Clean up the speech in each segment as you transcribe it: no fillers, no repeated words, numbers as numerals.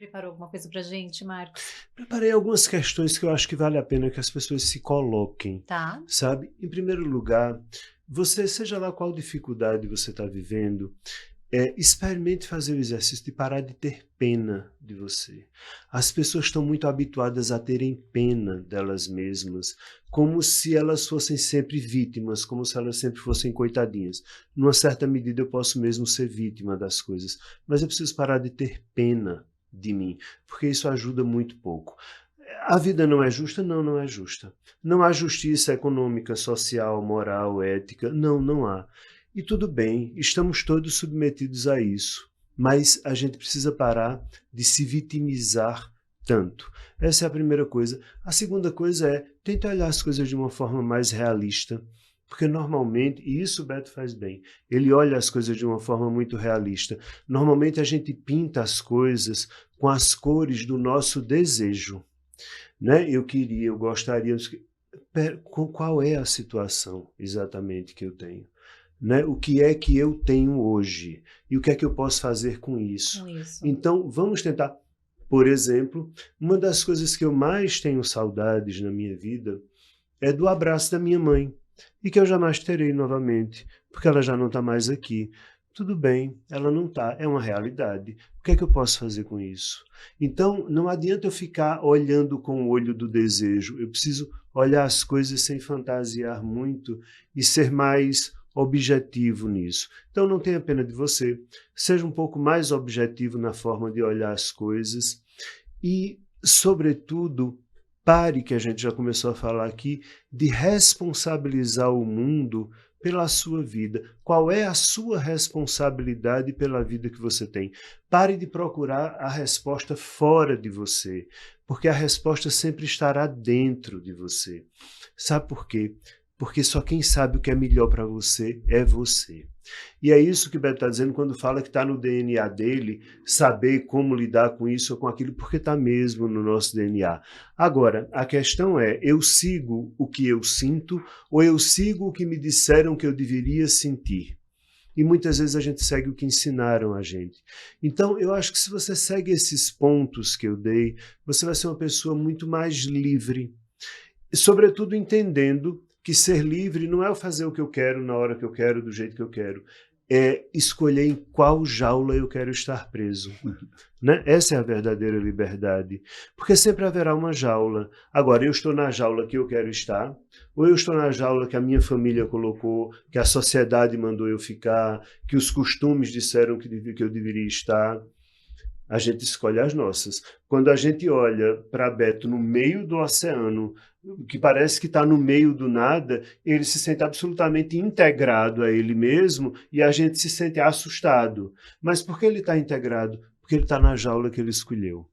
Preparou alguma coisa pra gente, Marcos? Preparei algumas questões que eu acho que vale a pena que as pessoas se coloquem, Tá. sabe? Em primeiro lugar, você, seja lá qual dificuldade você está vivendo, experimente fazer o exercício de parar de ter pena de você. As pessoas estão muito habituadas a terem pena delas mesmas, como se elas fossem sempre vítimas, como se elas sempre fossem coitadinhas. Numa certa medida eu posso mesmo ser vítima das coisas, mas eu preciso parar de ter pena de mim, porque isso ajuda muito pouco. A vida não é justa? Não, não é justa. Não há justiça econômica, social, moral, ética? Não, não há. E tudo bem, estamos todos submetidos a isso, mas a gente precisa parar de se vitimizar tanto. Essa é a primeira coisa. A segunda coisa é tenta olhar as coisas de uma forma mais realista, porque normalmente, e isso o Beto faz bem, ele olha as coisas de uma forma muito realista. Normalmente a gente pinta as coisas com as cores do nosso desejo, né? Eu queria, eu gostaria. Qual é a situação exatamente que eu tenho? Né? O que é que eu tenho hoje? E o que é que eu posso fazer com isso? Com isso. Então, vamos tentar. Por exemplo, uma das coisas que eu mais tenho saudades na minha vida é do abraço da minha mãe, e que eu jamais terei novamente, porque ela já não está mais aqui. Tudo bem, ela não está, é uma realidade. O que é que eu posso fazer com isso? Então, não adianta eu ficar olhando com o olho do desejo. Eu preciso olhar as coisas sem fantasiar muito e ser mais objetivo nisso. Então, não tenha pena de você. Seja um pouco mais objetivo na forma de olhar as coisas e, sobretudo, pare, que a gente já começou a falar aqui, de responsabilizar o mundo pela sua vida. Qual é a sua responsabilidade pela vida que você tem? Pare de procurar a resposta fora de você, porque a resposta sempre estará dentro de você. Sabe por quê? Porque só quem sabe o que é melhor para você é você. E é isso que o Beto está dizendo quando fala que está no DNA dele saber como lidar com isso ou com aquilo, porque está mesmo no nosso DNA. Agora, a questão é, eu sigo o que eu sinto ou eu sigo o que me disseram que eu deveria sentir? E muitas vezes a gente segue o que ensinaram a gente. Então, eu acho que se você segue esses pontos que eu dei, você vai ser uma pessoa muito mais livre. E, sobretudo, entendendo que ser livre não é fazer o que eu quero, na hora que eu quero, do jeito que eu quero. É escolher em qual jaula eu quero estar preso. Né? Essa é a verdadeira liberdade. Porque sempre haverá uma jaula. Agora, eu estou na jaula que eu quero estar, ou eu estou na jaula que a minha família colocou, que a sociedade mandou eu ficar, que os costumes disseram que eu deveria estar. A gente escolhe as nossas. Quando a gente olha para Beto no meio do oceano, que parece que está no meio do nada, ele se sente absolutamente integrado a ele mesmo e a gente se sente assustado. Mas por que ele está integrado? Porque ele está na jaula que ele escolheu.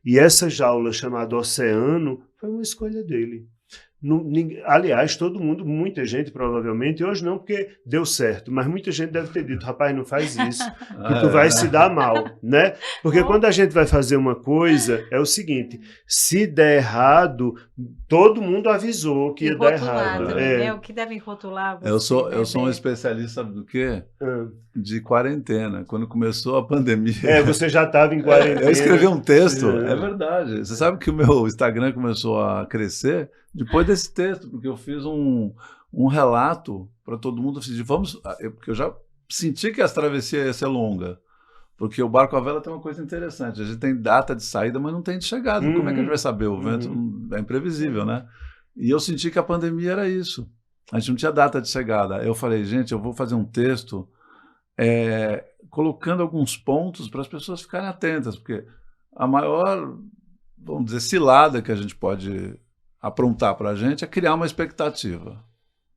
E essa jaula chamada oceano foi uma escolha dele. Aliás, todo mundo, muita gente provavelmente, hoje não porque deu certo, mas muita gente deve ter dito, rapaz, não faz isso, que tu vai se dar mal, né? Porque quando a gente vai fazer uma coisa, é o seguinte, se der errado, todo mundo avisou que ia dar errado. Também, né? O que devem rotular você, eu sou um especialista, sabe do quê? De quarentena. Quando começou a pandemia... você já estava em quarentena. Eu escrevi um texto, é verdade. Você sabe que o meu Instagram começou a crescer depois desse texto, porque eu fiz um relato para todo mundo. Porque eu já senti que a travessia ia ser longa. Porque o barco à vela tem uma coisa interessante. A gente tem data de saída, mas não tem de chegada. Como é que a gente vai saber? O vento é imprevisível, né? E eu senti que a pandemia era isso. A gente não tinha data de chegada. Eu falei, gente, eu vou fazer um texto colocando alguns pontos para as pessoas ficarem atentas, porque a maior, vamos dizer, cilada que a gente pode aprontar para a gente é criar uma expectativa.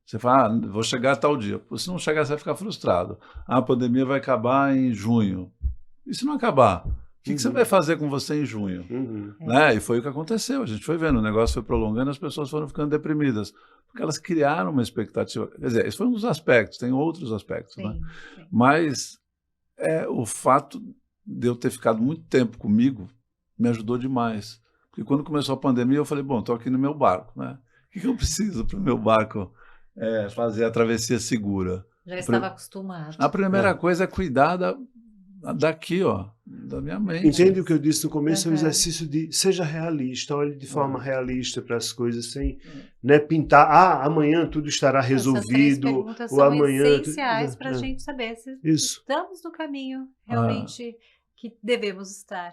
Você fala, vou chegar a tal dia. Se não chegar, você vai ficar frustrado. A pandemia vai acabar em junho. E se não acabar? O que você vai fazer com você em junho? Né? E foi o que aconteceu. A gente foi vendo, o negócio foi prolongando, as pessoas foram ficando deprimidas. Porque elas criaram uma expectativa. Quer dizer, esse foi um dos aspectos, tem outros aspectos. Sim, né? Sim. Mas o fato de eu ter ficado muito tempo comigo me ajudou demais. Porque quando começou a pandemia, eu falei, bom, estou aqui no meu barco. Né? O que eu preciso para o meu barco fazer a travessia segura? Já estava acostumado. A primeira coisa é cuidar daqui, ó, da minha mente. Entende o que eu disse no começo? É um Aham. exercício de seja realista, olhe de forma realista para as coisas, sem, né, pintar, amanhã tudo estará Essas 3 resolvido, perguntas ou são amanhã... essenciais para a gente saber se Isso. estamos no caminho realmente que devemos estar.